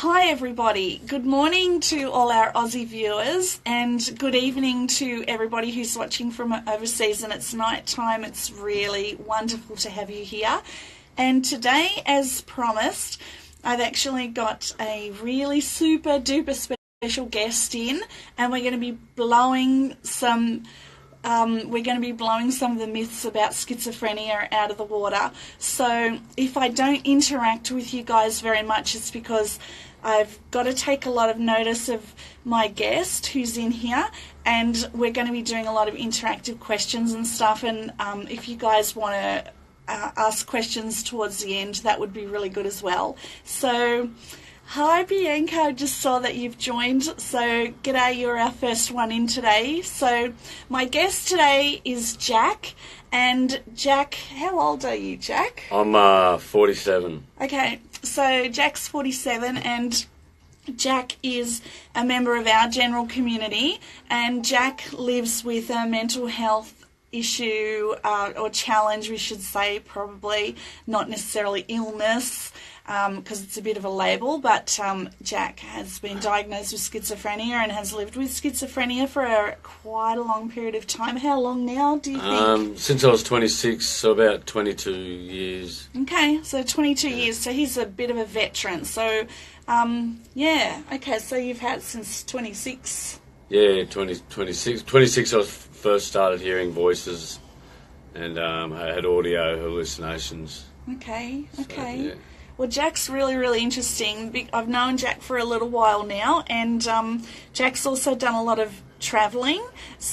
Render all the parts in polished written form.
Hi everybody, good morning to all our Aussie viewers and good evening to everybody who's watching from overseas, and it's night time. It's really wonderful to have you here. And today, as promised, I've actually got a really super duper special guest in, and we're going to be blowing some of the myths about schizophrenia out of the water. So if I don't interact with you guys very much, it's because I've got to take a lot of notice of my guest who's in here, and we're going to be doing a lot of interactive questions and stuff. And if you guys want to ask questions towards the end, that would be really good as well. So hi Bianca, I just saw that you've joined. So g'day, you're our first one in today. So my guest today is Jack. And Jack, how old are you, Jack? I'm 47. Okay, so Jack's 47 and Jack is a member of our general community, and Jack lives with a mental health issue or challenge, we should say, probably not necessarily illness, because it's a bit of a label, but Jack has been diagnosed with schizophrenia and has lived with schizophrenia for quite a long period of time. How long now, do you think? Since I was 26, so about 22 years. Okay, so 22 years, so he's a bit of a veteran. So, yeah, okay, so you've had it since 26. Yeah, 26. 26 I was first started hearing voices, and I had audio hallucinations. Okay. Yeah. Well, Jack's really, really interesting. I've known Jack for a little while now, and Jack's also done a lot of travelling.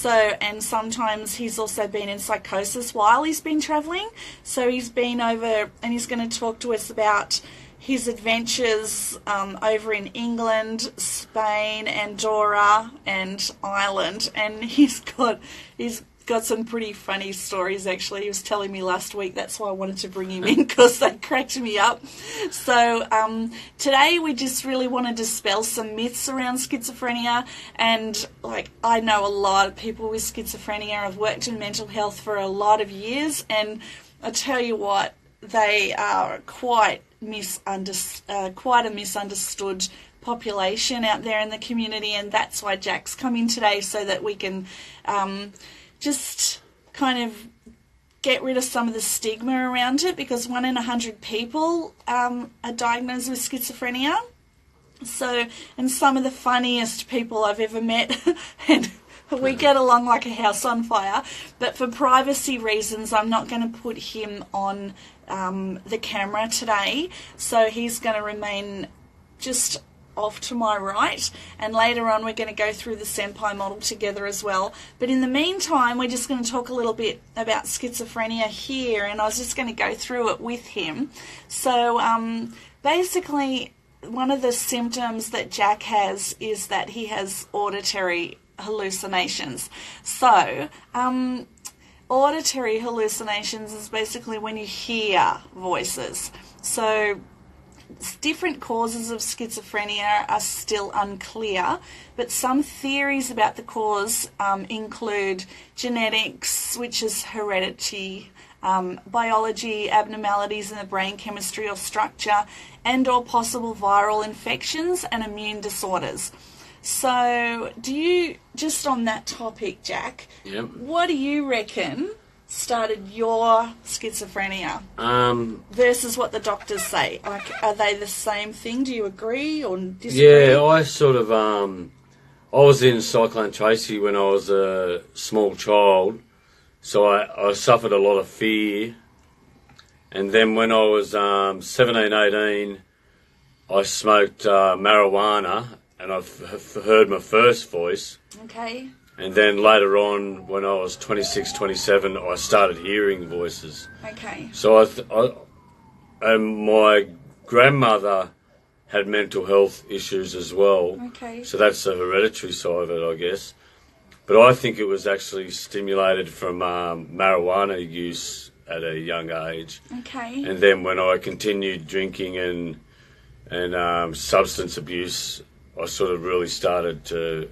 And sometimes he's also been in psychosis while he's been travelling. So he's been over, and he's going to talk to us about his adventures over in England, Spain, Andorra, and Ireland. And he's got some pretty funny stories, actually. He was telling me last week. That's why I wanted to bring him in, because they cracked me up. So today we just really want to dispel some myths around schizophrenia. And I know a lot of people with schizophrenia. I've worked in mental health for a lot of years, and I tell you what, they are quite a misunderstood population out there in the community, and that's why Jack's come in today, so that we can just kind of get rid of some of the stigma around it, because 1 in 100 people are diagnosed with schizophrenia. So, and some of the funniest people I've ever met, and we get along like a house on fire. But for privacy reasons, I'm not going to put him on the camera today. So he's going to remain just off to my right, and later on we're going to go through the SEMPI model together as well. But in the meantime, we're just going to talk a little bit about schizophrenia here, and I was just going to go through it with him. So basically, one of the symptoms that Jack has is that he has auditory hallucinations. So auditory hallucinations is basically when you hear voices. So different causes of schizophrenia are still unclear, but some theories about the cause include genetics, which is heredity, biology, abnormalities in the brain chemistry or structure, and or possible viral infections and immune disorders. So just on that topic, Jack, Yep. What do you reckon started your schizophrenia versus what the doctors say? Are they the same thing? Do you agree or disagree? Yeah, I sort of, I was in Cyclone Tracy when I was a small child, so I suffered a lot of fear. And then when I was 17, 18, I smoked marijuana, and I've heard my first voice. Okay. And then later on, when I was 26, 27, I started hearing voices. Okay. So and my grandmother had mental health issues as well. Okay. So that's the hereditary side of it, I guess. But I think it was actually stimulated from marijuana use at a young age. Okay. And then when I continued drinking and substance abuse, I sort of really started to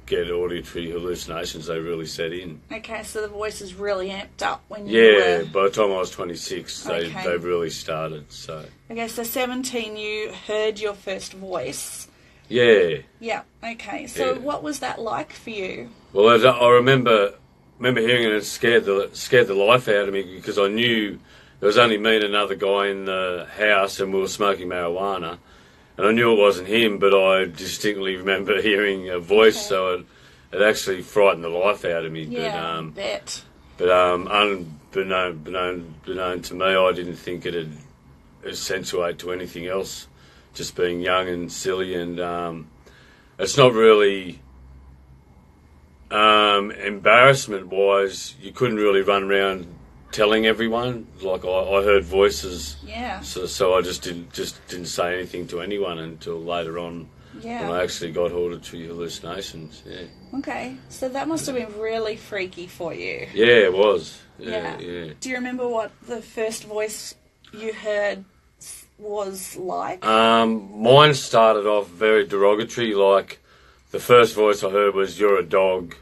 get auditory hallucinations, they really set in. Okay, so the voice is really amped up when you Yeah, were... by the time I was 26, they really started, so... Okay, so 17, you heard your first voice. Yeah. Yeah, okay. So what was that like for you? Well, I remember hearing it, and it scared the life out of me, because I knew there was only me and another guy in the house, and we were smoking marijuana. And I knew it wasn't him, but I distinctly remember hearing a voice, so it actually frightened the life out of me. Yeah, bet. But unbeknown to me, I didn't think it'd accentuate to anything else, just being young and silly. And it's not really... embarrassment-wise, you couldn't really run around telling everyone. Like I heard voices, so I just didn't say anything to anyone until later on, when I actually got auditory hallucinations. Yeah. Okay, so that must have been really freaky for you. Yeah, it was. Yeah. Do you remember what the first voice you heard was like? Mine started off very derogatory. Like the first voice I heard was "You're a dog,"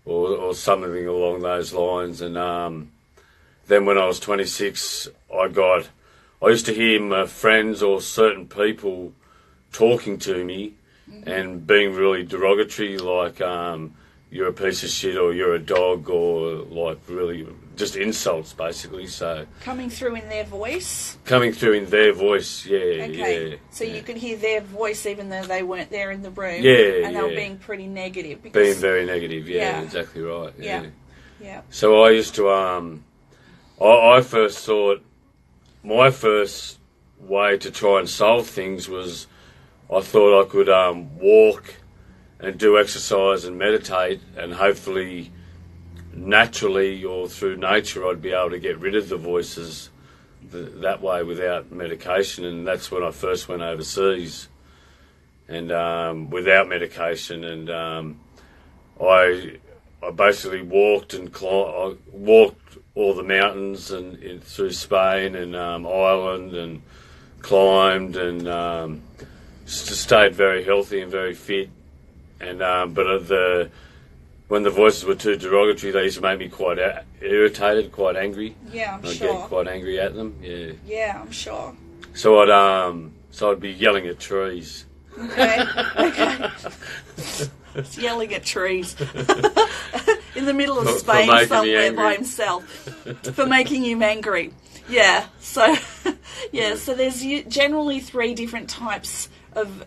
or something along those lines, and then when I was 26, I used to hear my friends or certain people talking to me and being really derogatory, like you're a piece of shit, or you're a dog, or like really just insults, basically. So coming through in their voice? Coming through in their voice, Okay. So you could hear their voice even though they weren't there in the room. And they were being pretty negative. Being very negative, exactly right. Yeah. So I used to... I first thought my first way to try and solve things was I thought I could walk and do exercise and meditate, and hopefully naturally or through nature I'd be able to get rid of the voices that way without medication. And that's when I first went overseas, and without medication, and I basically walked all the mountains and through Spain and Ireland, and climbed, and stayed very healthy and very fit. And but when the voices were too derogatory, they used to make me quite irritated, quite angry. Yeah, I'm I'd sure. get quite angry at them. Yeah. Yeah, I'm sure. So I'd be yelling at trees. Okay. Yelling at trees. In the middle of Spain somewhere by himself. For making him angry. Yeah. So so there's generally 3 different types of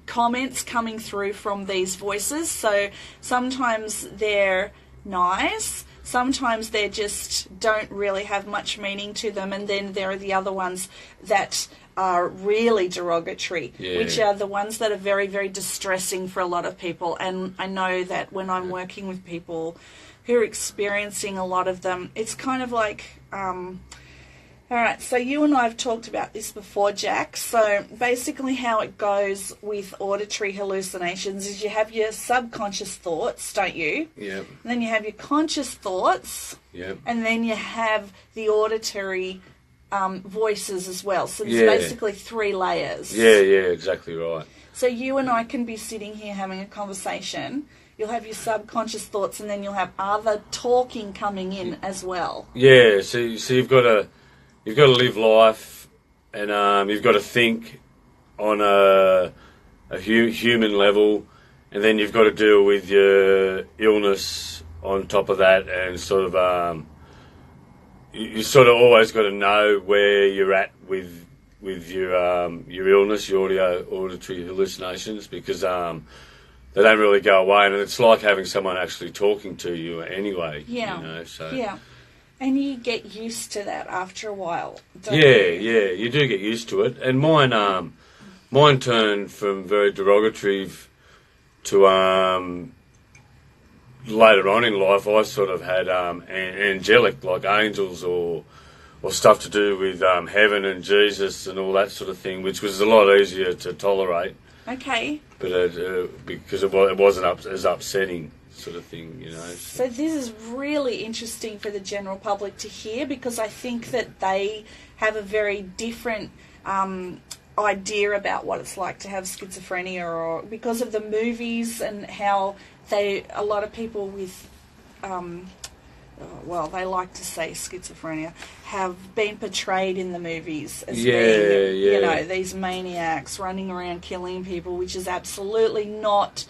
comments coming through from these voices. So sometimes they're nice, sometimes they just don't really have much meaning to them, and then there are the other ones that are really derogatory, which are the ones that are very, very distressing for a lot of people. And I know that when I'm working with people who are experiencing a lot of them, it's kind of like... all right, so you and I have talked about this before, Jack. So basically how it goes with auditory hallucinations is you have your subconscious thoughts, don't you? Yep. And then you have your conscious thoughts. Yep. And then you have the auditory voices as well. So there's basically 3 layers. Yeah, exactly right. So you and I can be sitting here having a conversation. You'll have your subconscious thoughts, and then you'll have other talking coming in as well. Yeah, so you've got to live life, and you've got to think on a human level, and then you've got to deal with your illness on top of that, and sort of you sort of always got to know where you're at with your illness, your auditory hallucinations, because they don't really go away, and it's like having someone actually talking to you anyway. Yeah. You know, so. Yeah. And you get used to that after a while, don't you? Yeah, you do get used to it. And mine turned from very derogatory to later on in life. I sort of had angelic, like angels or stuff to do with heaven and Jesus and all that sort of thing, which was a lot easier to tolerate. Okay. But because it wasn't as upsetting, sort of thing, you know. So this is really interesting for the general public to hear, because I think that they have a very different idea about what it's like to have schizophrenia, or because of the movies and how a lot of people with they like to say schizophrenia, have been portrayed in the movies as being, these maniacs running around killing people, which is absolutely not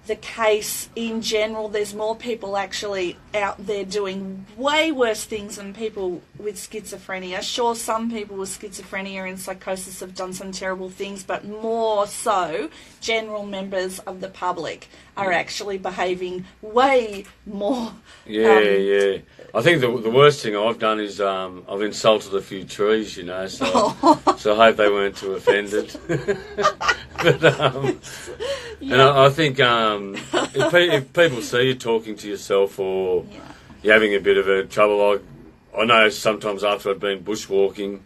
the case in general. There's more people actually out there doing way worse things than people with schizophrenia. Sure, some people with schizophrenia and psychosis have done some terrible things, but more so, general members of the public are actually behaving way more. I think the worst thing I've done is I've insulted a few trees, so so I hope they weren't too offended. And I think if people see you talking to yourself, or you're having a bit of a trouble, I know sometimes after I've been bushwalking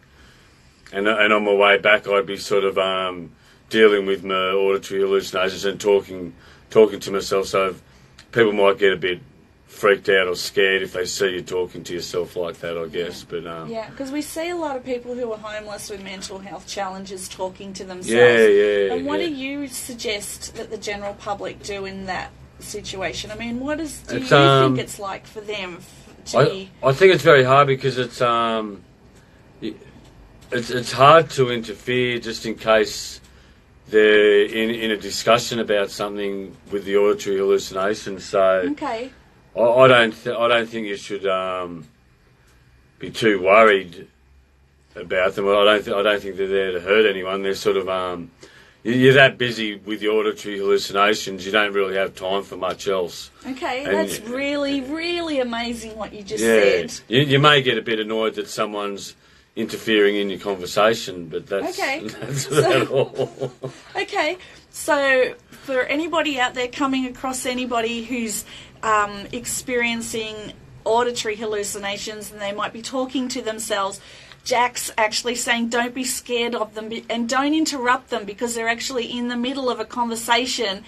and on my way back, I'd be sort of dealing with my auditory hallucinations and talking to myself, so people might get a bit freaked out or scared if they see you talking to yourself like that, I guess. But because we see a lot of people who are homeless with mental health challenges talking to themselves. And what do you suggest that the general public do in that situation? I mean, do you think it's like for them to I think it's very hard, because it's hard to interfere just in case they're in a discussion about something with the auditory hallucinations. So I don't think you should be too worried about them. I don't think they're there to hurt anyone. They're sort of you're that busy with the auditory hallucinations, you don't really have time for much else. Okay, and that's really, really amazing what you just said. You may get a bit annoyed that someone's interfering in your conversation, but that's about all. Okay, so for anybody out there coming across anybody who's experiencing auditory hallucinations, and they might be talking to themselves, Jack's actually saying don't be scared of them and don't interrupt them, because they're actually in the middle of a conversation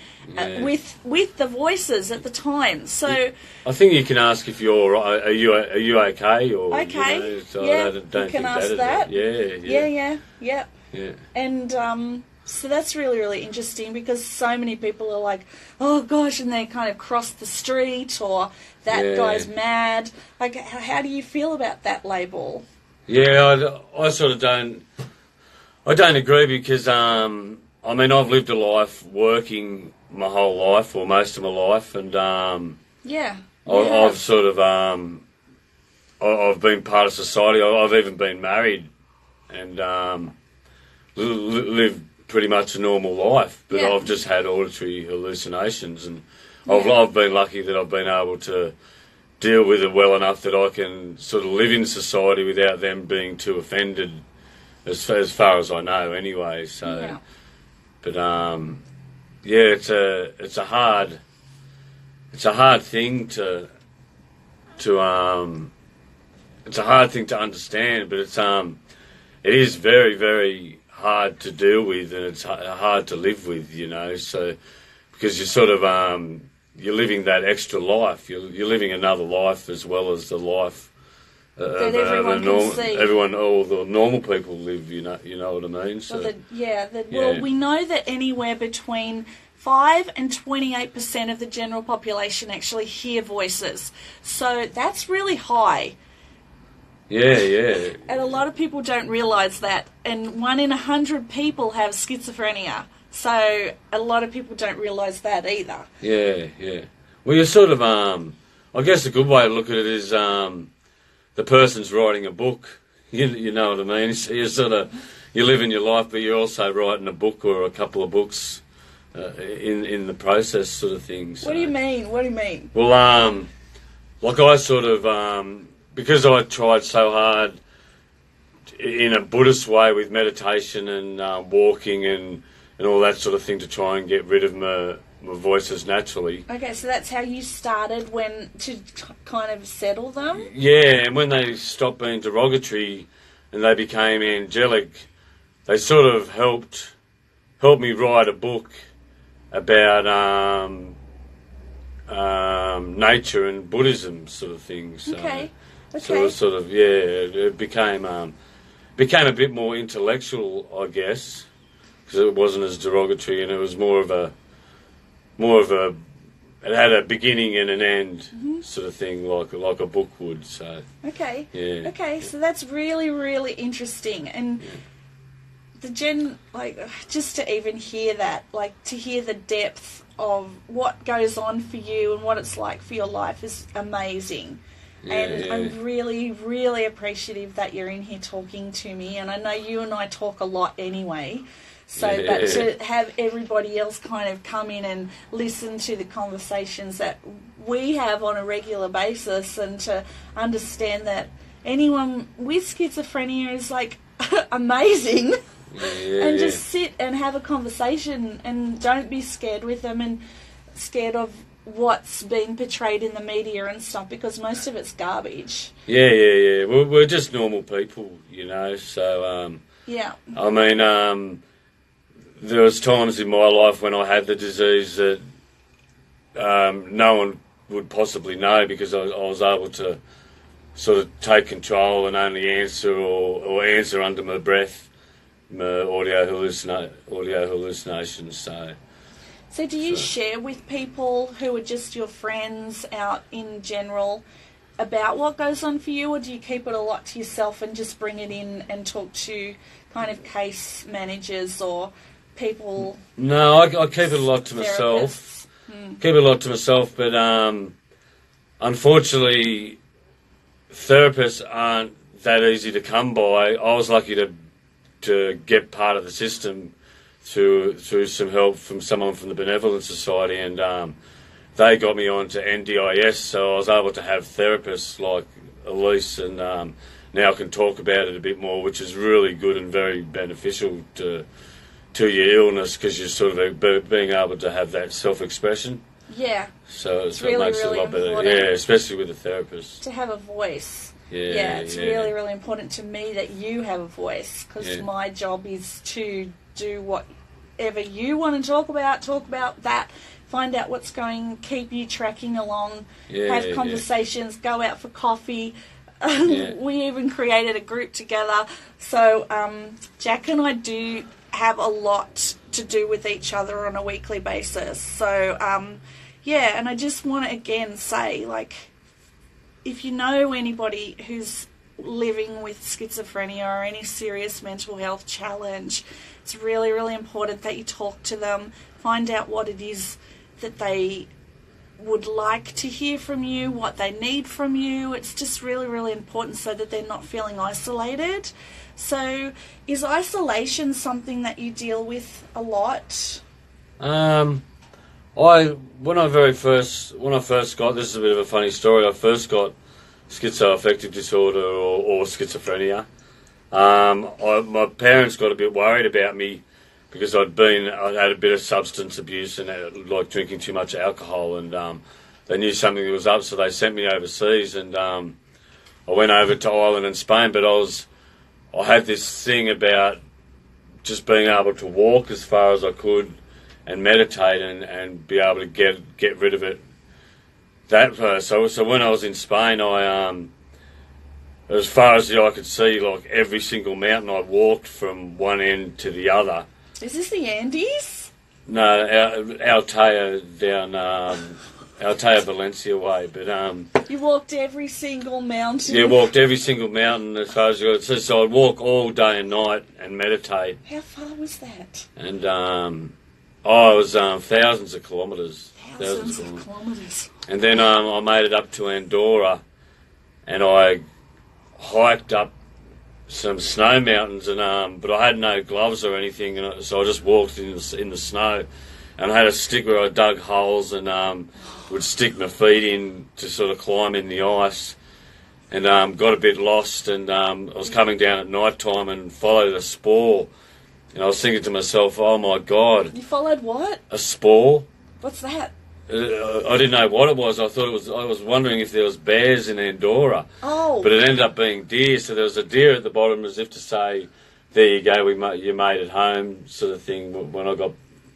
with the voices at the time. So I think you can ask if you're right. Are you okay? Or, okay, so yeah, I don't you can think ask that. Yeah. And so that's really, really interesting, because so many people are like, oh gosh, and they kind of cross the street, or that guy's mad. Like, how do you feel about that label? Yeah, I sort of don't agree, because, I've lived a life working my whole life, or most of my life, and I've sort of, I've been part of society. I've even been married and lived pretty much a normal life, but I've just had auditory hallucinations, and I've been lucky that I've been able to deal with it well enough that I can sort of live in society without them being too offended, as far as I know anyway. So, but it's a hard thing to it's a hard thing to understand, but it is very, very hard to deal with, and it's hard to live with, so because you're sort of you're living that extra life. You're living another life as well as the life that everyone can see. All the normal people live. You know what I mean. So well, we know that anywhere between 5 and 28% of the general population actually hear voices. So that's really high. Yeah. And a lot of people don't realise that. And 1 in 100 people have schizophrenia. So a lot of people don't realise that either. Yeah. Well, you're sort of, I guess a good way to look at it is the person's writing a book. You know what I mean? So you're living your life, but you're also writing a book or a couple of books in the process, sort of thing. So. What do you mean? Well, like I sort of, because I tried so hard in a Buddhist way with meditation and walking and all that sort of thing to try and get rid of my voices naturally. Okay, so that's how you started to kind of settle them? Yeah, and when they stopped being derogatory and they became angelic, they sort of helped me write a book about nature and Buddhism sort of things. So, okay. So it sort of, it became became a bit more intellectual, I guess, because it wasn't as derogatory, and it was more of a it had a beginning and an end sort of thing, like a book would. So okay, yeah, okay, so that's really, really interesting, and just to even hear that, like to hear the depth of what goes on for you and what it's like for your life is amazing. And I'm really, really appreciative that you're in here talking to me. And I know you and I talk a lot anyway. So, but to have everybody else kind of come in and listen to the conversations that we have on a regular basis, and to understand that anyone with schizophrenia is like amazing. And just sit and have a conversation, and don't be scared with them and scared of what's being portrayed in the media and stuff, because most of it's garbage. Yeah. We're just normal people, you know. So I mean, there was times in my life when I had the disease that no one would possibly know, because I was able to sort of take control and only answer or answer under my breath, my audio hallucinations. So do you share with people who are just your friends out in general about what goes on for you, or do you keep it a lot to yourself and just bring it in and talk to kind of case managers or people? No, I keep it a lot to myself. Keep it a lot to myself, but unfortunately, therapists aren't that easy to come by. I was lucky to get part of the system through some help from someone from the Benevolent Society, and they got me on to NDIS, so I was able to have therapists like Elise, and now I can talk about it a bit more, which is really good and very beneficial to your illness, because you're sort of being able to have that self-expression. Yeah. So it's really, it makes really it a lot better. important. Yeah, especially with a therapist. To have a voice. Yeah, it's really, really important to me that you have a voice, because my job is to do whatever you want to talk about that, find out what's going, keep you tracking along, have conversations, go out for coffee. We even created a group together. So Jack and I do have a lot to do with each other on a weekly basis. So, and I just want to again say, like, if you know anybody who's living with schizophrenia or any serious mental health challenge, it's really, really important that you talk to them, find out what it is that they would like to hear from you, what they need from you. It's just really, really important so that they're not feeling isolated. So is isolation something that you deal with a lot? When I first got, this is a bit of a funny story, I first got schizoaffective disorder or schizophrenia. My parents got a bit worried about me because I'd had a bit of substance abuse and like drinking too much alcohol, and they knew something was up, so they sent me overseas, and I went over to Ireland and Spain, but I had this thing about just being able to walk as far as I could and meditate and be able to get rid of it. So when I was in Spain, as far as the eye could see, like every single mountain I walked from one end to the other. Is this the Andes? No, Altea down Altea Valencia way, but you walked every single mountain. Yeah, walked every single mountain as far as you could see. So I'd walk all day and night and meditate. How far was that? And it was thousands of kilometres. Thousands of kilometres. And then I made it up to Andorra, and I hiked up some snow mountains, and but I had no gloves or anything, and so I just walked in the snow, and I had a stick where I dug holes and would stick my feet in to sort of climb in the ice, and got a bit lost, and I was coming down at night time and followed a spore, and I was thinking to myself, oh my God. You followed what? A spore. What's that? I didn't know what it was. I was wondering if there was bears in Andorra. Oh. But it ended up being deer. So there was a deer at the bottom, as if to say, "There you go, you made it home," sort of thing. When I got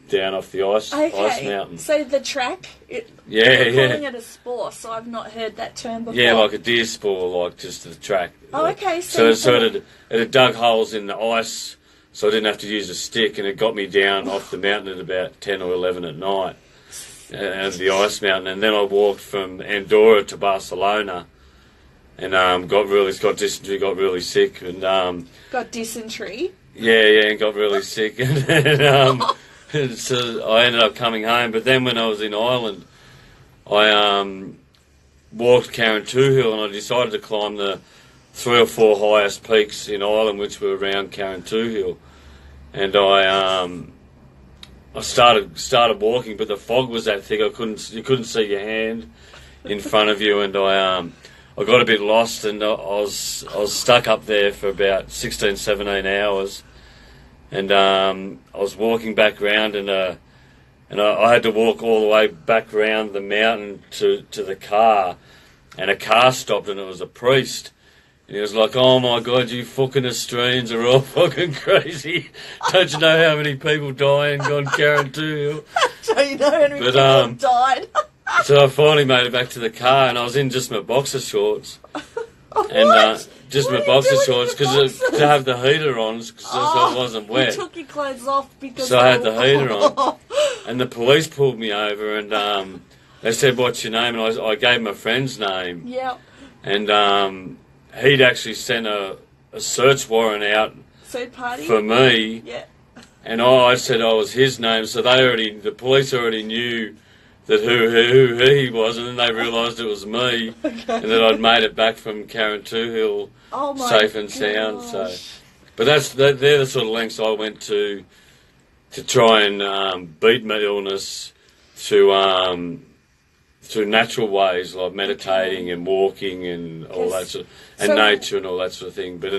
down off the ice mountain. So the track, we're calling it a spore, so I've not heard that term before. Yeah, like a deer spore, like just the track. Oh, okay. So it had dug holes in the ice, so I didn't have to use a stick, and it got me down off the mountain at about 10 or 11 at night, at the ice mountain. And then I walked from Andorra to Barcelona, and got dysentery, got really sick, and got dysentery. Yeah, and got really sick, and so I ended up coming home. But then when I was in Ireland, I walked Carrantoo and I decided to climb the 3 or 4 highest peaks in Ireland, which were around Carrantoo. And I started walking, but the fog was that thick you couldn't see your hand in front of you, and I got a bit lost, and I was stuck up there for about 16, 17 hours, and I was walking back round, and I had to walk all the way back round the mountain to the car, and a car stopped, and it was a priest, and he was like, "Oh my God, you fucking Australians are all fucking crazy! Don't you know how many people die on Carrantoo?" Don't you know how many people died? So I finally made it back to the car, and I was in just my boxer shorts. And just my boxer shorts, because to have the heater on, so it wasn't wet. You took your clothes off because... So I had the heater on. And the police pulled me over, and they said, "What's your name?" And I gave my friend's name. Yeah. And he'd actually sent a search warrant out for me. Yeah. And I said I was his name, so the police already knew that who he was, and then they realised it was me, and that I'd made it back from Carrantoo safe and sound. So, but they're the sort of lengths I went to try and beat my illness through natural ways like meditating and walking and all that sort of, and nature and all that sort of thing. But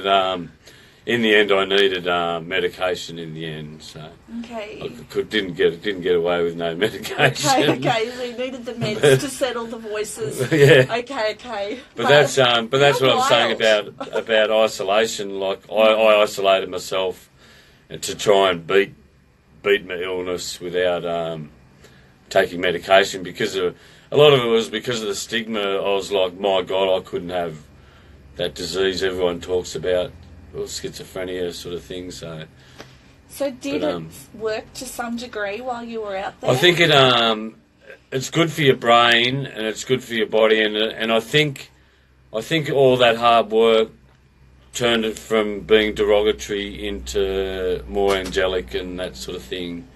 in the end, I needed medication. In the end, so I didn't get away with no medication. Okay. So you needed the meds to settle the voices. Yeah. Okay. But that's what I'm saying about isolation. Like I isolated myself to try and beat my illness without taking medication, because a lot of it was because of the stigma. I was like, my God, I couldn't have that disease everyone talks about. Or schizophrenia sort of thing. So did it work to some degree while you were out there? I think it's good for your brain and it's good for your body, and I think all that hard work turned it from being derogatory into more angelic and that sort of thing.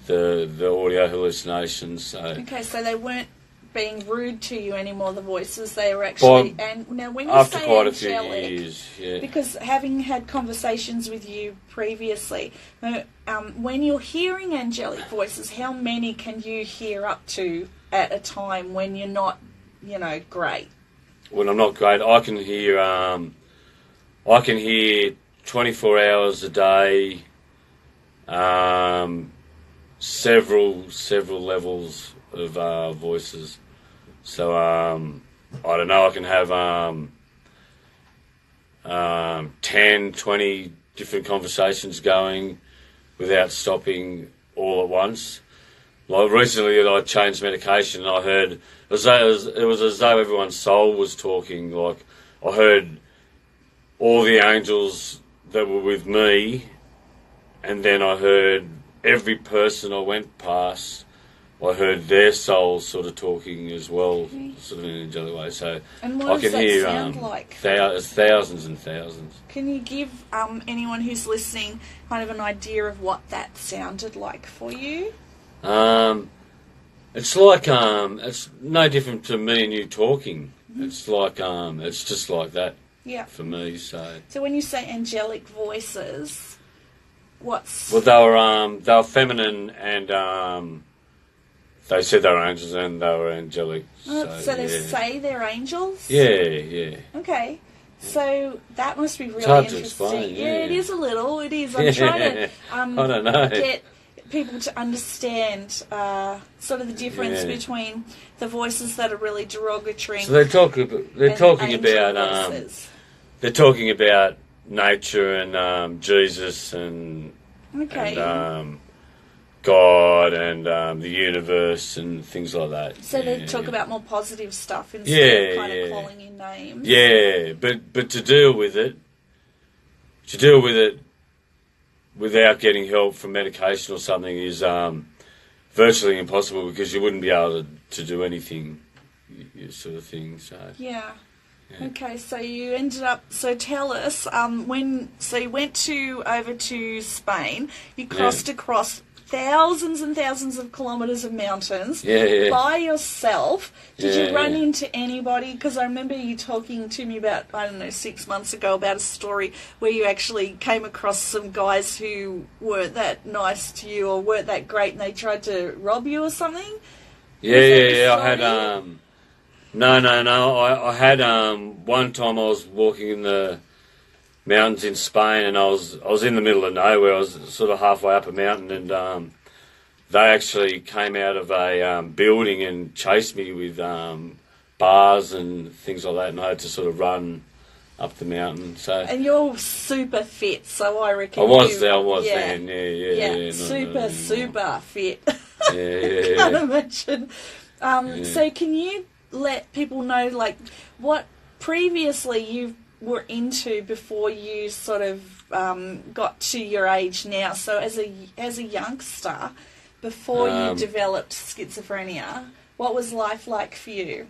The audio hallucinations. So they weren't being rude to you anymore, the voices, they were actually... And now when you say quite angelic, a few years, yeah. Because having had conversations with you previously, when you're hearing angelic voices, how many can you hear up to at a time when you're not, great? When I'm not great, I can hear 24 hours a day, several levels of voices. So I don't know, I can have 10, 20 different conversations going without stopping all at once. Like recently I changed medication, and I heard it was as though everyone's soul was talking. Like I heard all the angels that were with me, and then I heard every person I went past, I heard their souls sort of talking as well, sort of in an angelic way. So and what I can hear sound like? Thousands and thousands. Can you give anyone who's listening kind of an idea of what that sounded like for you? It's like it's no different to me and you talking. Mm-hmm. It's like it's just like that. Yeah. For me, so when you say angelic voices, what's... Well, they were feminine, and they said they were angels and they were angelic. So they say they're angels? Yeah. Okay. So that must be really it's hard interesting. To explain, yeah, it is a little. It is. I'm trying to I don't know. Get people to understand sort of the difference between the voices that are really derogatory. So they're talking about nature and Jesus and God and the universe and things like that. So they talk about more positive stuff instead of kind of calling in names. Yeah, but to deal with it without getting help from medication or something is virtually impossible, because you wouldn't be able to do anything, sort of thing. So yeah. Okay, so you ended up. So tell us So you went over to Spain. You crossed across thousands and thousands of kilometres of mountains by yourself. Did you run into anybody? Because I remember you talking to me about, I don't know, 6 months ago about a story where you actually came across some guys who weren't that nice to you or weren't that great, and they tried to rob you or something. Yeah. I had No. I had one time I was walking in the mountains in Spain, and I was in the middle of nowhere. I was sort of halfway up a mountain, and they actually came out of a building and chased me with bars and things like that, and I had to sort of run up the mountain. So. And you're super fit, so I reckon I was then. Yeah. Super fit. Yeah. I can't imagine. So can you let people know, like, what previously you were into before you sort of got to your age now? So as a youngster, before you developed schizophrenia, what was life like for you?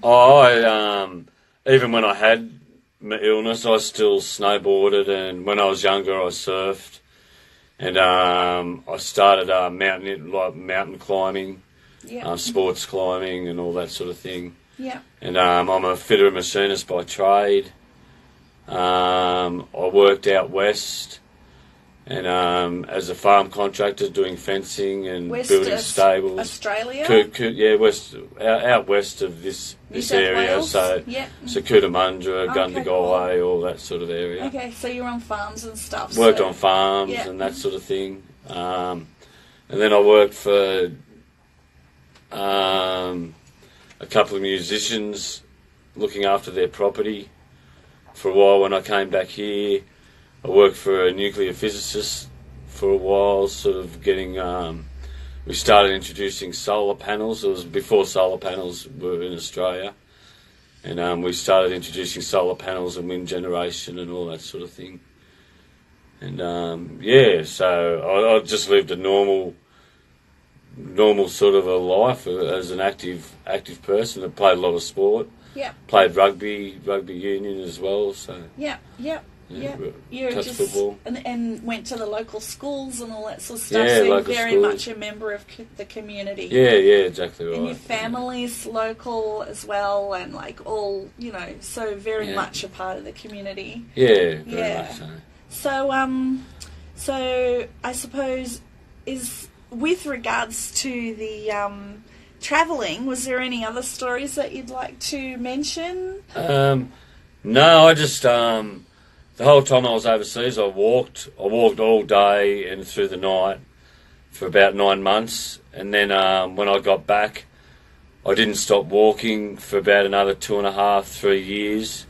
Even when I had my illness, I still snowboarded, and when I was younger, I surfed, and I started mountain climbing, sports climbing, and all that sort of thing. Yeah. And I'm a fitter and machinist by trade. I worked out west, and as a farm contractor doing fencing and building stables. Australia? Out west of this area. Wales? So Cootamundra, Gundagai, all that sort of area. Okay, so you're on farms and stuff. Worked on farms and that sort of thing. And then I worked for a couple of musicians looking after their property for a while. When I came back here, I worked for a nuclear physicist for a while, sort of getting... we started introducing solar panels. It was before solar panels were in Australia. And we started introducing solar panels and wind generation and all that sort of thing. And, so I just lived a normal sort of a life as an active person. I played a lot of sport. Yeah. Played rugby union as well. So. Yeah. You touched football. And went to the local schools and all that sort of stuff. Yeah, so you're local very schools. much a member of the community. Yeah, exactly right. And your family's local as well, and like all, so very much a part of the community. Yeah, very much so. So I suppose with regards to the travelling, was there any other stories that you'd like to mention? No, I just the whole time I was overseas, I walked all day and through the night for about 9 months, and then when I got back, I didn't stop walking for about another 2.5, 3 years,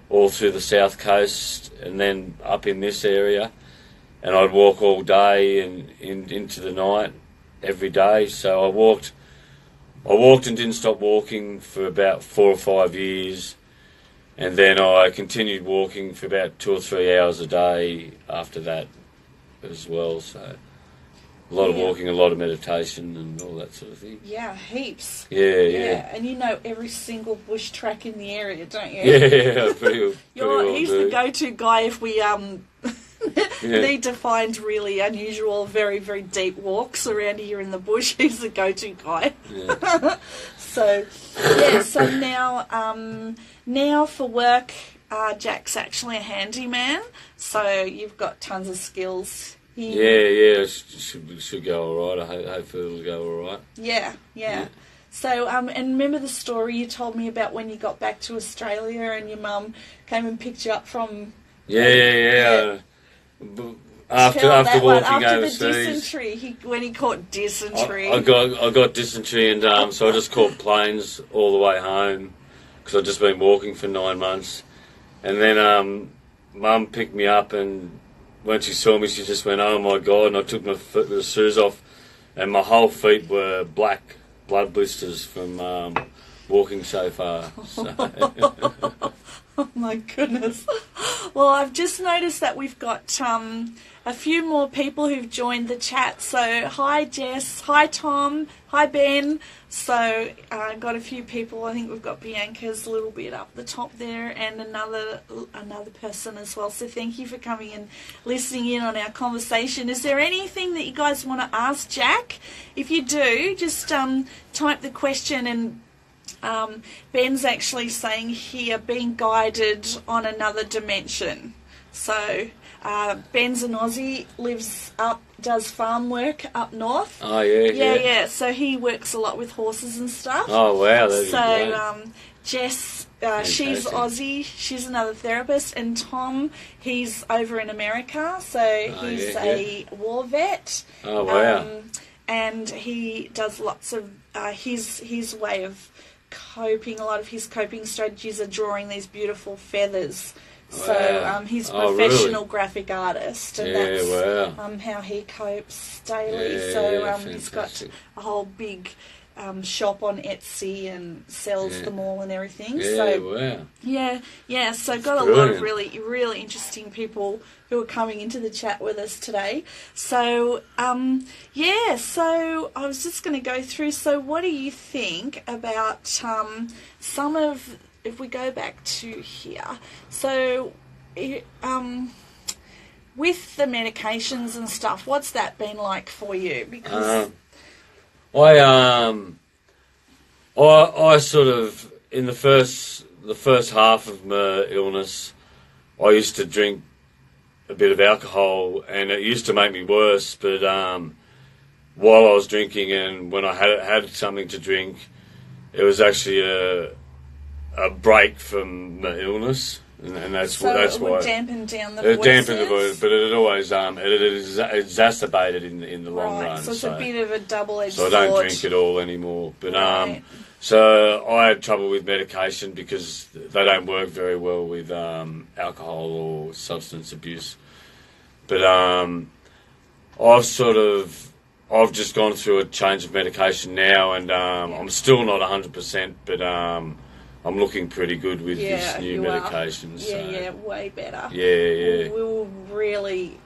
all through the south coast, and then up in this area. And I'd walk all day and into the night every day. So I walked and didn't stop walking for about 4 or 5 years, and then I continued walking for about 2 or 3 hours a day after that as well. So a lot of walking, a lot of meditation, and all that sort of thing. Yeah, heaps. Yeah. And you know every single bush track in the area, don't you? Yeah, pretty well. He's the go-to guy if we need to find really unusual, very, very deep walks around here in the bush. He's the go-to guy. Yeah. So now for work, Jack's actually a handyman, so you've got tons of skills. Yeah, it should go all right. Hopefully it'll go all right. Yeah. So, and remember the story you told me about when you got back to Australia and your mum came and picked you up from... Yeah. After walking overseas, the dysentery, when he caught dysentery, I got dysentery, and so I just caught planes all the way home because I'd just been walking for 9 months, and then Mum picked me up, and when she saw me, she just went, "Oh my God!" And I took my shoes off and my whole feet were black blood blisters from walking so far. So. Oh my goodness. Well, I've just noticed that we've got a few more people who've joined the chat. So hi Jess, hi Tom, hi Ben. So got a few people. I think we've got Bianca's a little bit up the top there, and another person as well. So thank you for coming and listening in on our conversation. Is there anything that you guys want to ask Jack? If you do, just type the question, and Ben's actually saying here, being guided on another dimension. So Ben's an Aussie, does farm work up north. Oh, yeah. Yeah. So he works a lot with horses and stuff. Oh, wow. That'd be great. Jess, she's Aussie. She's another therapist. And Tom, he's over in America. So he's a war vet. Oh, wow. And he does lots of his way of coping. A lot of his coping strategies are drawing these beautiful feathers. So he's a professional graphic artist, and that's how he copes daily. He's got a whole big shop on Etsy and sells them all and everything. So got a lot of really, really interesting people who are coming into the chat with us today. So so I was just going to go through. So what do you think about some of, if we go back to here, so with the medications and stuff, what's that been like for you? Because I sort of, in the first half of my illness, I used to drink a bit of alcohol, and it used to make me worse. But while I was drinking, and when I had something to drink, it was actually a break from the illness, and that's why it would dampen down the voices. It dampened the voice, but it always it exacerbated in the long run. So it's a bit of a double-edged sword. So I don't drink at all anymore. But so I had trouble with medication because they don't work very well with alcohol or substance abuse. But I've just gone through a change of medication now, and I'm still not 100%, but I'm looking pretty good with this new medication. Way better. Yeah. We were really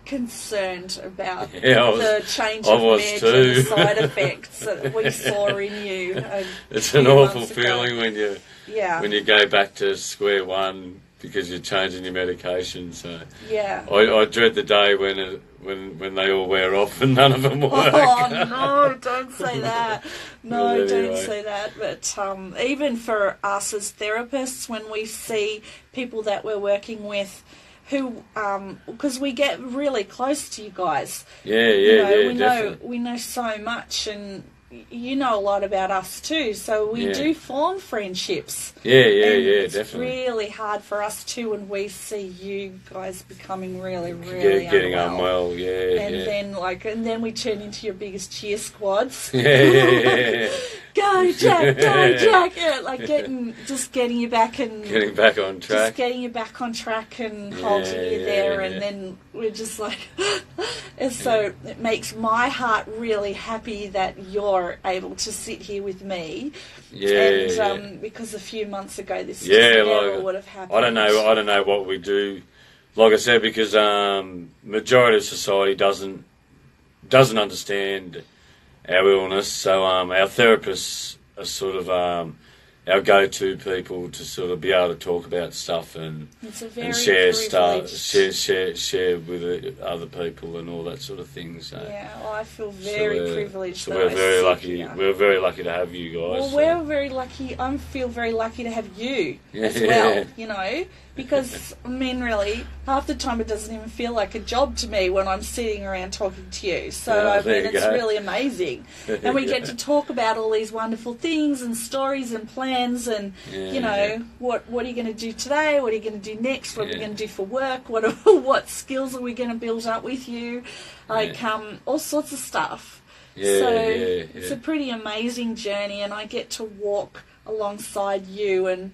concerned about the change of med and the side effects that we saw in you. It's an awful feeling when you go back to square one because you're changing your medication. So I dread the day when they all wear off and none of them work. Oh no! Don't say that. No, don't say that. But even for us as therapists, when we see people that we're working with, who, because we get really close to you guys. We know so much, and you know a lot about us too, so we do form friendships. It's definitely. It's really hard for us too when we see you guys becoming really getting unwell. And then we turn into your biggest cheer squads. Go Jack, go Jack! Getting you back and getting back on track. Just getting you back on track and holding you there, and then we're just like, and so it makes my heart really happy that you're able to sit here with me. Because a few months ago this never would have happened. I don't know what we do. Like I said, because majority of society doesn't understand our illness, so our therapists are sort of our go-to people to sort of be able to talk about stuff and share stuff, share with other people and all that sort of thing. So I feel very privileged. So we're very lucky. We're very lucky to have you guys. Well, we're very lucky. I feel very lucky to have you as well. You know, because I mean, really, half the time it doesn't even feel like a job to me when I'm sitting around talking to you. So I mean, it's really amazing, and we get to talk about all these wonderful things and stories and plans, and what are you going to do today? What are you going to do next? What are you going to do for work? What skills are we going to build up with you? All sorts of stuff. It's a pretty amazing journey, and I get to walk alongside you and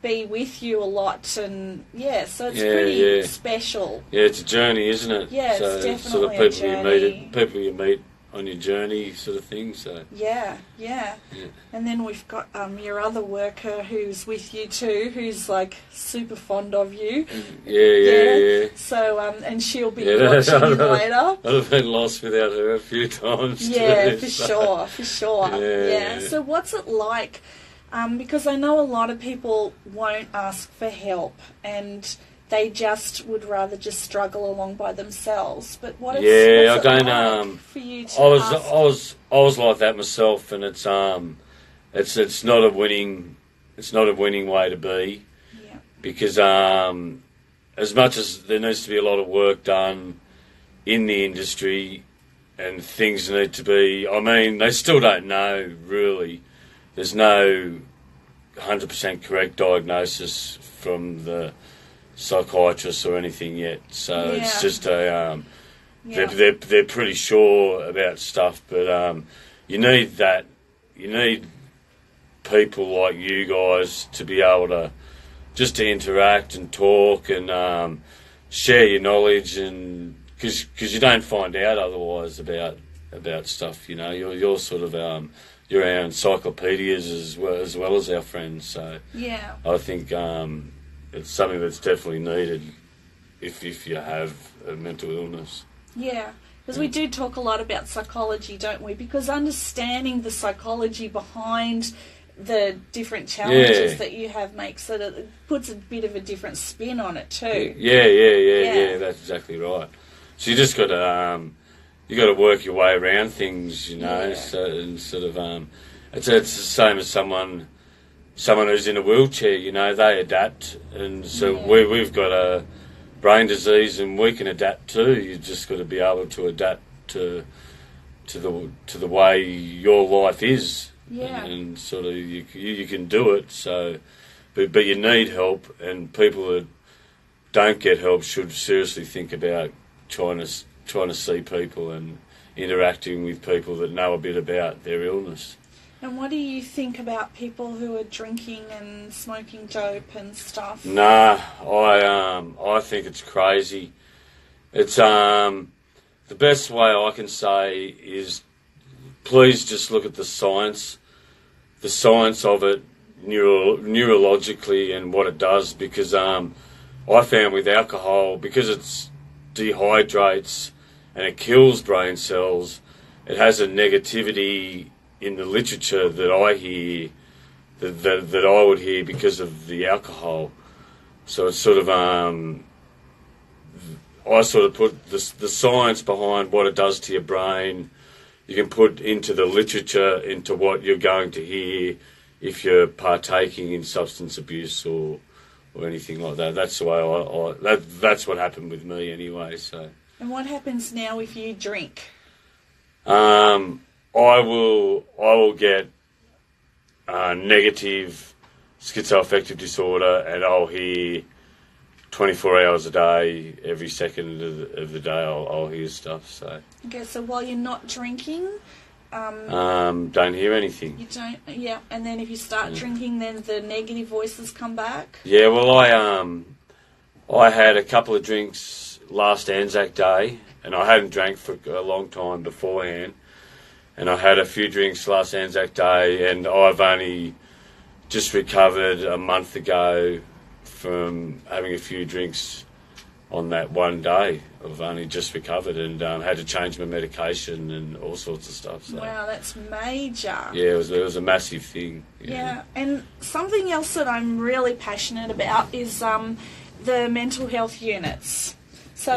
be with you a lot, and so it's pretty special. Yeah, it's a journey, isn't it? Yeah, so it's definitely sort of a journey. People you meet on your journey, sort of thing. So yeah. And then we've got your other worker who's with you too, who's like super fond of you. Yeah. So and she'll be watching you later. I'd have been lost without her a few times. Yeah, too, for sure. Yeah. So what's it like? Because I know a lot of people won't ask for help, and they just would rather just struggle along by themselves. But what's it like for you to ask? I was like that myself, and it's not a winning way to be. Yeah. Because as much as there needs to be a lot of work done in the industry, and things need to be, I mean, they still don't know really. There's no 100% correct diagnosis from the psychiatrist or anything yet, so it's just a they're pretty sure about stuff, but you need people like you guys to be able to just to interact and talk and share your knowledge, and because you don't find out otherwise about stuff, you're sort of you're our encyclopedias as well as our friends, so I think it's something that's definitely needed if you have a mental illness. Yeah, because we do talk a lot about psychology, don't we? Because understanding the psychology behind the different challenges that you have makes it puts a bit of a different spin on it too. Yeah, that's exactly right. So you just got to work your way around things, So, and sort of it's the same as someone who's in a wheelchair, they adapt, and so we've got a brain disease and we can adapt too. You just got to be able to adapt to the way your life is, and sort of you can do it. So, but you need help, and people that don't get help should seriously think about trying to see people and interacting with people that know a bit about their illness. And what do you think about people who are drinking and smoking dope and stuff? Nah, I think it's crazy. It's the best way I can say is please just look at the science of it neurologically and what it does, because I found with alcohol, because it dehydrates and it kills brain cells, it has a negativity in the literature that I hear, that I would hear because of the alcohol. So it's sort of, I sort of put the science behind what it does to your brain. You can put into the literature into what you're going to hear if you're partaking in substance abuse or anything like that. That's the way that's what happened with me anyway. So. And what happens now if you drink? I will get negative schizoaffective disorder, and I'll hear 24 hours a day, every second of the day I'll hear stuff. So. Okay, so while you're not drinking, don't hear anything. You don't, and then if you start drinking, then the negative voices come back. Yeah, well, I had a couple of drinks last Anzac Day, and I hadn't drank for a long time beforehand. And I had a few drinks last Anzac Day, and I've only just recovered a month ago from having a few drinks on that one day. I've only just recovered and had to change my medication and all sorts of stuff. So. Wow, that's major. Yeah, it was a massive thing. Yeah, and something else that I'm really passionate about is the mental health units. So,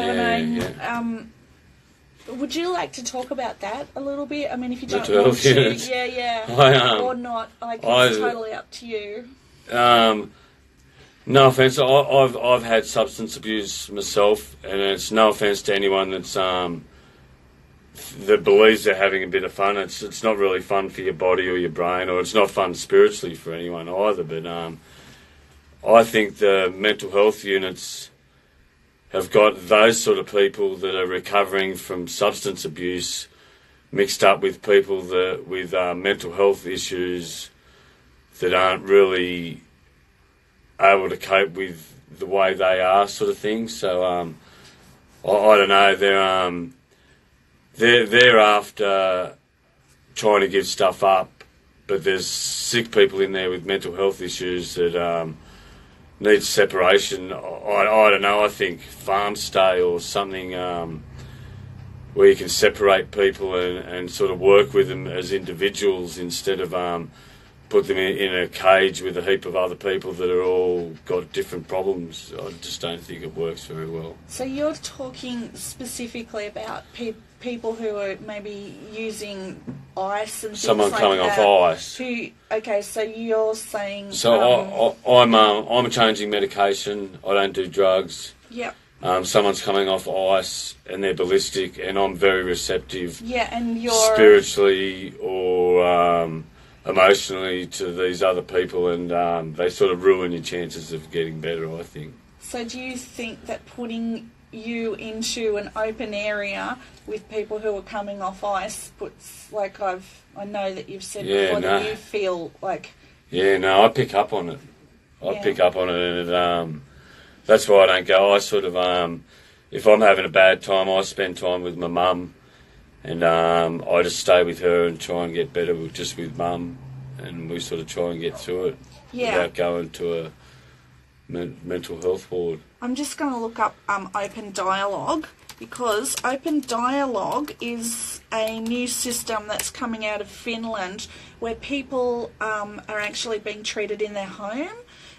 would you like to talk about that a little bit? I mean, if you don't want to, or not, it's totally up to you. No offence, I've had substance abuse myself, and it's no offence to anyone that's that believes they're having a bit of fun. It's not really fun for your body or your brain, or it's not fun spiritually for anyone either. But I think the mental health units have got those sort of people that are recovering from substance abuse mixed up with people with mental health issues that aren't really able to cope with the way they are, sort of thing. So I don't know. They're after trying to give stuff up, but there's sick people in there with mental health issues that need separation. I don't know. I think farm stay or something where you can separate people and sort of work with them as individuals instead of put them in a cage with a heap of other people that are all got different problems. I just don't think it works very well. So you're talking specifically about people who are maybe using ice and things Someone like coming that, off ice. Okay, so you're saying... So I'm changing medication. I don't do drugs. Yeah. Someone's coming off ice and they're ballistic, and I'm very receptive. Yeah, and you're... spiritually or emotionally to these other people, and they sort of ruin your chances of getting better, I think. So do you think that putting you into an open area with people who are coming off ice puts, like I know that you've said before that you feel like... Yeah, no, I pick up on it. Pick up on it, and that's why I don't go. I sort of, if I'm having a bad time, I spend time with my mum, and I just stay with her and try and get better just with mum, and we sort of try and get through it without going to a mental health ward. I'm just going to look up Open Dialogue, because Open Dialogue is a new system that's coming out of Finland where people are actually being treated in their home.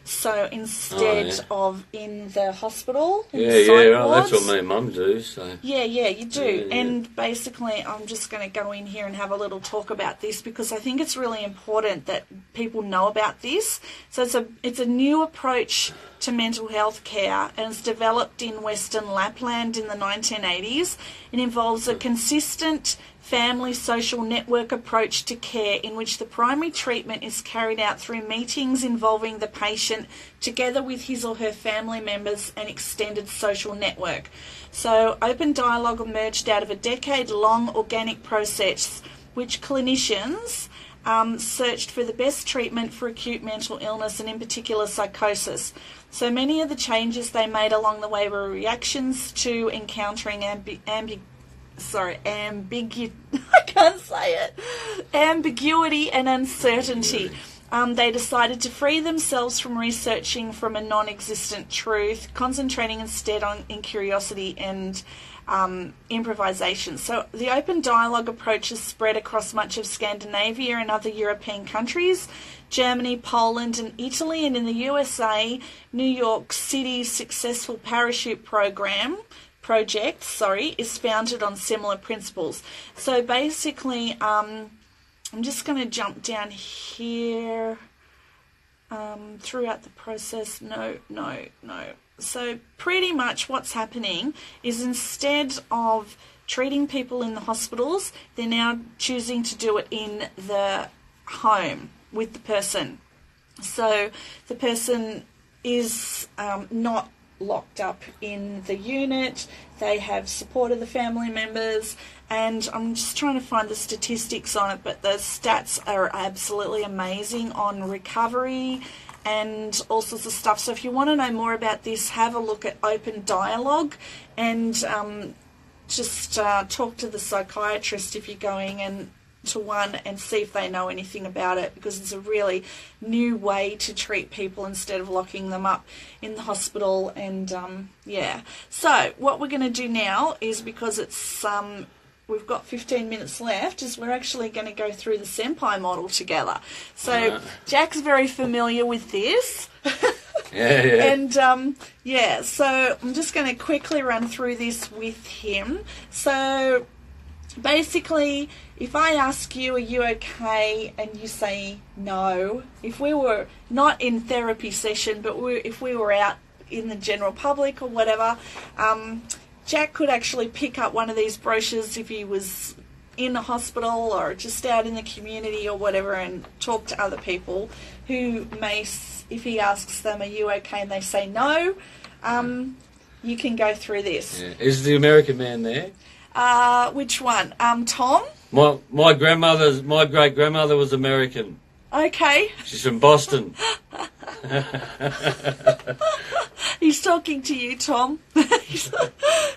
So instead of in the hospital, in the psych wards, that's what me and mum do. So. Yeah, you do. Yeah. And basically, I'm just going to go in here and have a little talk about this because I think it's really important that people know about this. So it's a new approach to mental health care, and it's developed in Western Lapland in the 1980s. It involves a consistent family social network approach to care in which the primary treatment is carried out through meetings involving the patient together with his or her family members and extended social network. So Open Dialogue emerged out of a decade-long organic process which clinicians searched for the best treatment for acute mental illness and in particular psychosis. So many of the changes they made along the way were reactions to encountering ambiguity and uncertainty. They decided to free themselves from researching from a non-existent truth, concentrating instead in curiosity and improvisation. So the open dialogue approach is spread across much of Scandinavia and other European countries, Germany, Poland and Italy, and in the USA, New York City's successful parachute project is founded on similar principles. So basically, I'm just going to jump down here throughout the process. No. So pretty much what's happening is instead of treating people in the hospitals, they're now choosing to do it in the home with the person. So the person is not locked up in the unit, they have support of the family members, and I'm just trying to find the statistics on it, but the stats are absolutely amazing on recovery and all sorts of stuff. So if you want to know more about this, have a look at Open Dialogue and just talk to the psychiatrist if you're going and to one and see if they know anything about it, because it's a really new way to treat people instead of locking them up in the hospital. And so what we're going to do now is, because it's we've got 15 minutes left, is we're actually going to go through the SEMPI model together. So Jack's very familiar with this. And so I'm just going to quickly run through this with him. So basically, if I ask you, are you okay, and you say no, if we were not in therapy session, but if we were out in the general public or whatever, Jack could actually pick up one of these brochures if he was in a hospital or just out in the community or whatever, and talk to other people who may, if he asks them, are you okay, and they say no, you can go through this. Yeah. Is the American man there? Which one? Tom? My great grandmother was American. Okay. She's from Boston. He's talking to you, Tom.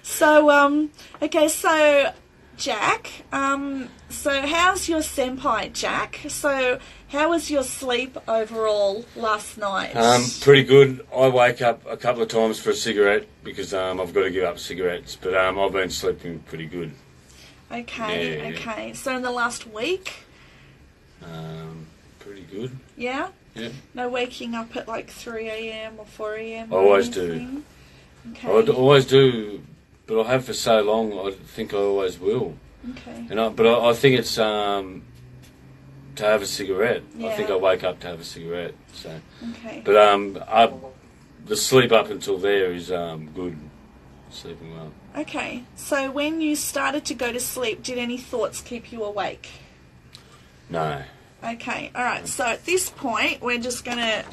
So, okay, so Jack, so how's your senpai, Jack? So how was your sleep overall last night? Pretty good. I wake up a couple of times for a cigarette because I've got to give up cigarettes, but I've been sleeping pretty good. Okay, Yeah. okay. So in the last week? Pretty good. Yeah? Yeah. No waking up at like 3 a.m. or 4 a.m. I always do. Okay. I always do, but I have for so long. I think I always will. Okay. And I think it's to have a cigarette. Yeah. I think I wake up to have a cigarette. So, Okay. but the sleep up until there is good. Sleeping well. Okay. So when you started to go to sleep, did any thoughts keep you awake? No. Okay. All right. So at this point, I'm just gonna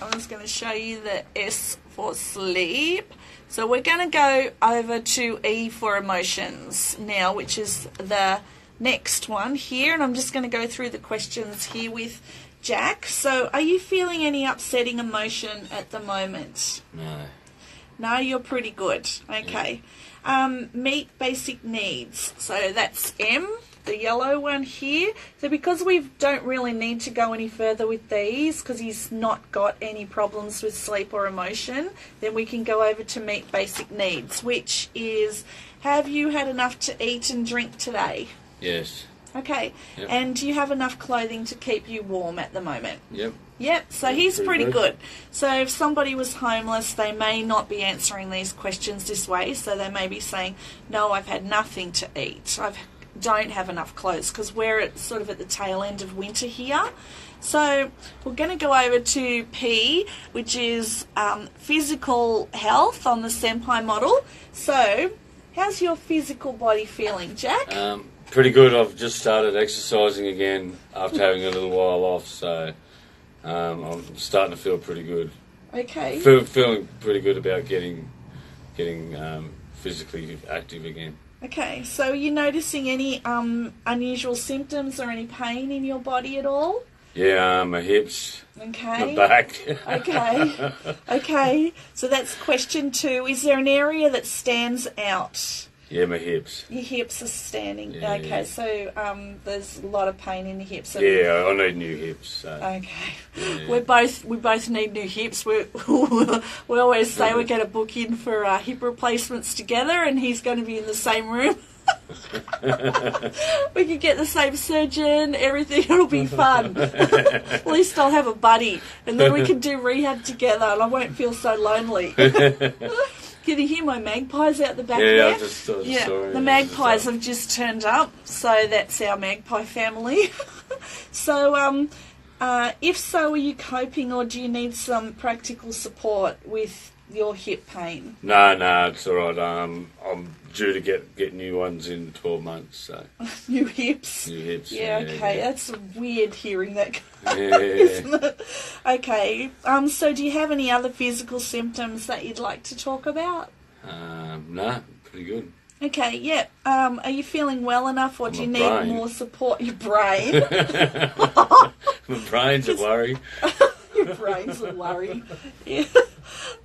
show you the S for sleep. So we're gonna go over to E for emotions now, which is the next one here, and I'm just going to go through the questions here with Jack. So are you feeling any upsetting emotion at the moment? No. No, you're pretty good. Okay. Meet basic needs. So that's M, the yellow one here. So because we don't really need to go any further with these, because he's not got any problems with sleep or emotion, then we can go over to meet basic needs, which is, have you had enough to eat and drink today? Yes. Okay. Yep. And do you have enough clothing to keep you warm at the moment? Yep. Yep, so Yep, he's pretty pretty good. So if somebody was homeless, they may not be answering these questions this way. So they may be saying, no, I've had nothing to eat. I don't have enough clothes, because we're at the tail end of winter here. So we're going to go over to P, which is physical health on the SEMPI model. So how's your physical body feeling, Jack? Pretty good. I've just started exercising again after having a little while off, so I'm starting to feel pretty good. Okay. Feeling pretty good about getting physically active again. Okay, so are you noticing any unusual symptoms or any pain in your body at all? Yeah, my hips, Okay. my back. Okay. Okay. So that's question 2. Is there an area that stands out? Yeah, my hips. Your hips are standing. Yeah. Okay, so there's a lot of pain in the hips. Yeah, I need new hips. So. Okay. Yeah. We both need new hips. We always say we're going to book in for hip replacements together, and he's going to be in the same room. We can get the same surgeon, everything. It'll be fun. At least I'll have a buddy, and then we can do rehab together, and I won't feel so lonely. Can you hear my magpies out the back there? Yeah, I just sorry. The magpies have just turned up, so that's our magpie family. So, if so, are you coping, or do you need some practical support with your hip pain? No, it's all right. I'm due to get new ones in 12 months. So. New hips? New hips. Yeah, okay. Yeah. That's weird hearing that, Yeah. isn't it? Okay. So do you have any other physical symptoms that you'd like to talk about? No, pretty good. Okay, yeah. Are you feeling well enough, or do you need brain. more support? Your brain? My brain's a worry. Your brain's a worry. Yeah.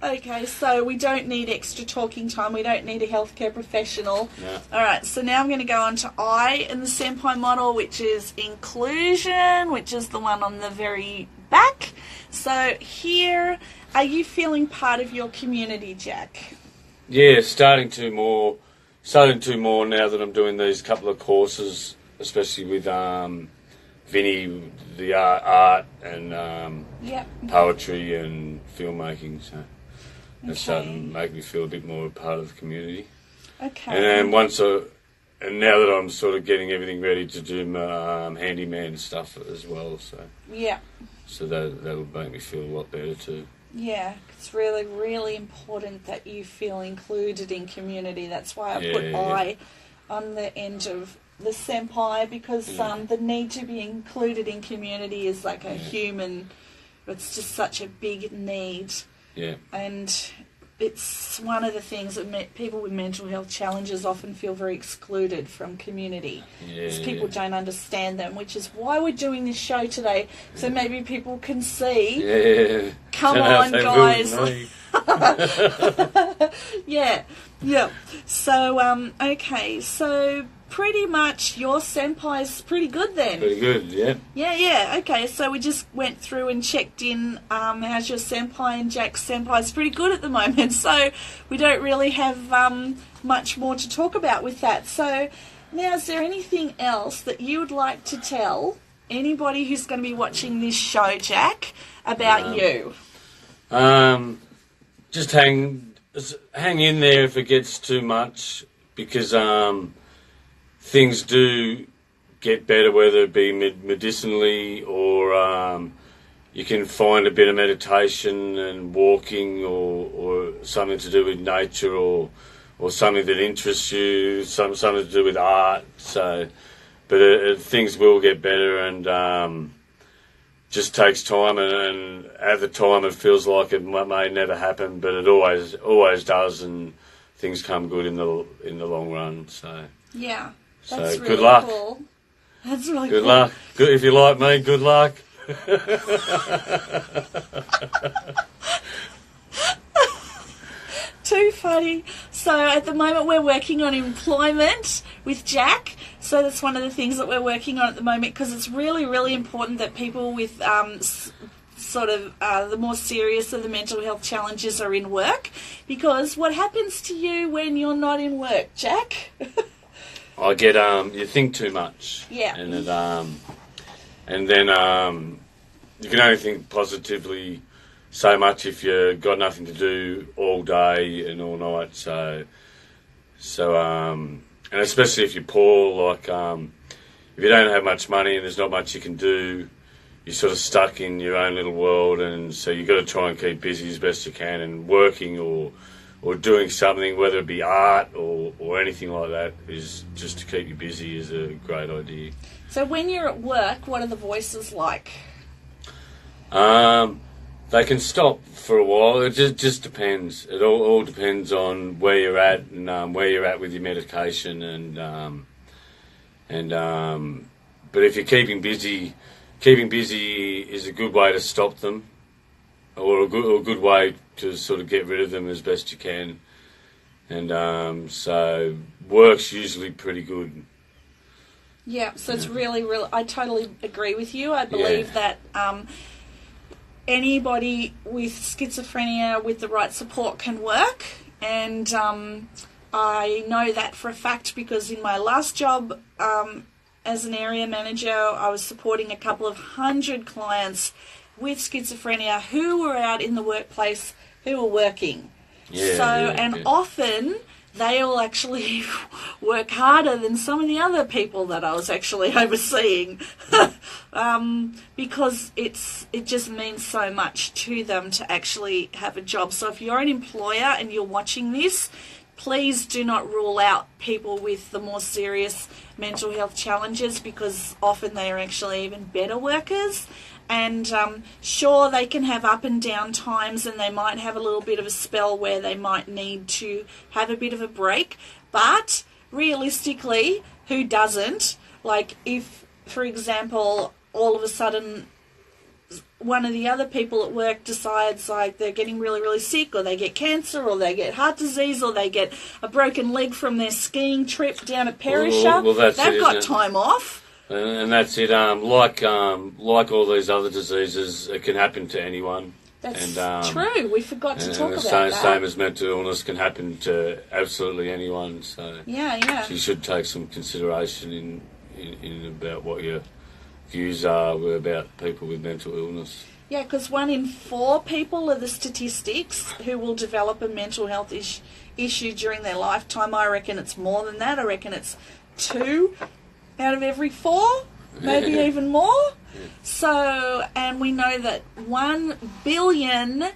Okay, so we don't need extra talking time. We don't need a healthcare professional. No. All right, so now I'm going to go on to I in the SEMPI model, which is inclusion, which is the one on the very back. So here, are you feeling part of your community, Jack? Yeah, starting to more now that I'm doing these couple of courses, especially with Vinny, the art and Yep. poetry and filmmaking. So that's Okay. starting to make me feel a bit more a part of the community. Okay. And then and now that I'm sort of getting everything ready to do my handyman stuff as well, Yeah. so that'll make me feel a lot better too. Yeah, it's really, really important that you feel included in community. That's why I put Yeah. I on the end of the SEMPI, because the need to be included in community is like a human, it's just such a big need. Yeah. And it's one of the things that people with mental health challenges often feel very excluded from community because people don't understand them, which is why we're doing this show today, so maybe people can see. Yeah. Come on, guys. Yeah. So, okay, so pretty much your senpai's pretty good then. Pretty good, yeah. Yeah. Okay, so we just went through and checked in. How's your senpai? And Jack's senpai's pretty good at the moment, so we don't really have much more to talk about with that. So now, is there anything else that you would like to tell anybody who's going to be watching this show, Jack, about you? Just hang in there if it gets too much, because things do get better, whether it be medicinally or you can find a bit of meditation and walking or something to do with nature or something that interests you, something to do with art. So, but things will get better, and just takes time, and at the time it feels like it may never happen, but it always does, and things come good in the long run. So yeah. So that's really good luck. Cool. That's really good cool. luck. Good if you like me. Good luck. Too funny. So at the moment we're working on employment with Jack. So that's one of the things that we're working on at the moment, because it's really, really important that people with the more serious of the mental health challenges are in work. Because what happens to you when you're not in work, Jack? I get you think too much. Yeah. And it and then you can only think positively so much if you've got nothing to do all day and all night. So and especially if you're poor, like if you don't have much money and there's not much you can do, you're sort of stuck in your own little world, and so you've got to try and keep busy as best you can, and working or doing something, whether it be art or anything like that, is just to keep you busy is a great idea. So when you're at work, what are the voices like? They can stop for a while. It just depends. It all depends on where you're at and where you're at with your medication but if you're keeping busy is a good way to stop them, or a good way to sort of get rid of them as best you can. And so work's usually pretty good. Yeah, so it's really, I totally agree with you. I believe that anybody with schizophrenia with the right support can work, and I know that for a fact because in my last job as an area manager, I was supporting a couple of 100 clients with schizophrenia who were out in the workplace, who were working. Often they will actually work harder than some of the other people that I was actually overseeing because it just means so much to them to actually have a job. So if you're an employer and you're watching this, please do not rule out people with the more serious mental health challenges, because often they are actually even better workers. And sure, they can have up and down times, and they might have a little bit of a spell where they might need to have a bit of a break. But realistically, who doesn't? Like if, for example, all of a sudden one of the other people at work decides like they're getting really, really sick, or they get cancer, or they get heart disease, or they get a broken leg from their skiing trip down at Perisher, they've got time off. And that's it. Like all these other diseases, it can happen to anyone. That's true. We forgot to talk about that. Same as mental illness can happen to absolutely anyone. So yeah. So you should take some consideration in about what your views are about people with mental illness. Yeah, because 1 in 4 people are the statistics who will develop a mental health issue during their lifetime. I reckon it's more than that. I reckon it's 2 out of every 4, maybe even more. So, and we know that 1 billion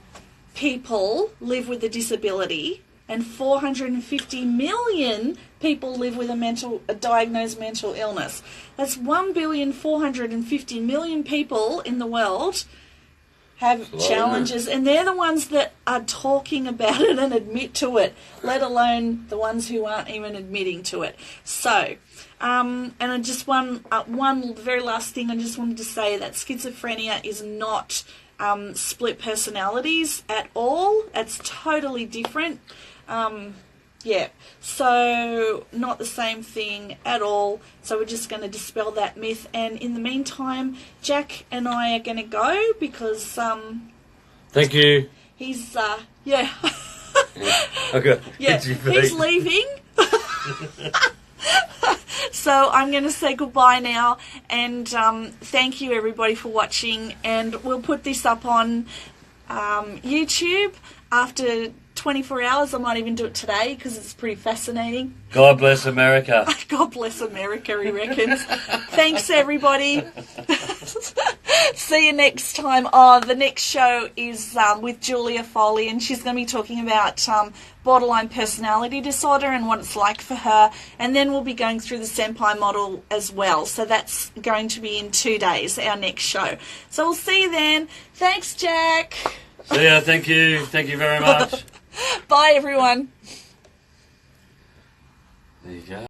people live with a disability, and 450 million people live with a diagnosed mental illness. That's 1,450,000,000 people in the world have challenges, and they're the ones that are talking about it and admit to it, let alone the ones who aren't even admitting to it. So, and I just one very last thing I just wanted to say, that schizophrenia is not split personalities at all. It's totally different. Yeah, so not the same thing at all. So we're just going to dispel that myth. And in the meantime, Jack and I are going to go because... Thank you. He's, yeah. Okay. Yeah, he's leaving. So I'm going to say goodbye now. And thank you, everybody, for watching. And we'll put this up on YouTube after 24 hours. I might even do it today because it's pretty fascinating. God bless America. God bless America, he reckons. Thanks, everybody. See you next time. Oh, the next show is with Julia Foley, and she's going to be talking about borderline personality disorder and what it's like for her. And then we'll be going through the SEMPI model as well. So that's going to be in 2 days, our next show. So we'll see you then. Thanks, Jack. See ya. Thank you. Thank you very much. Bye, everyone. There you go.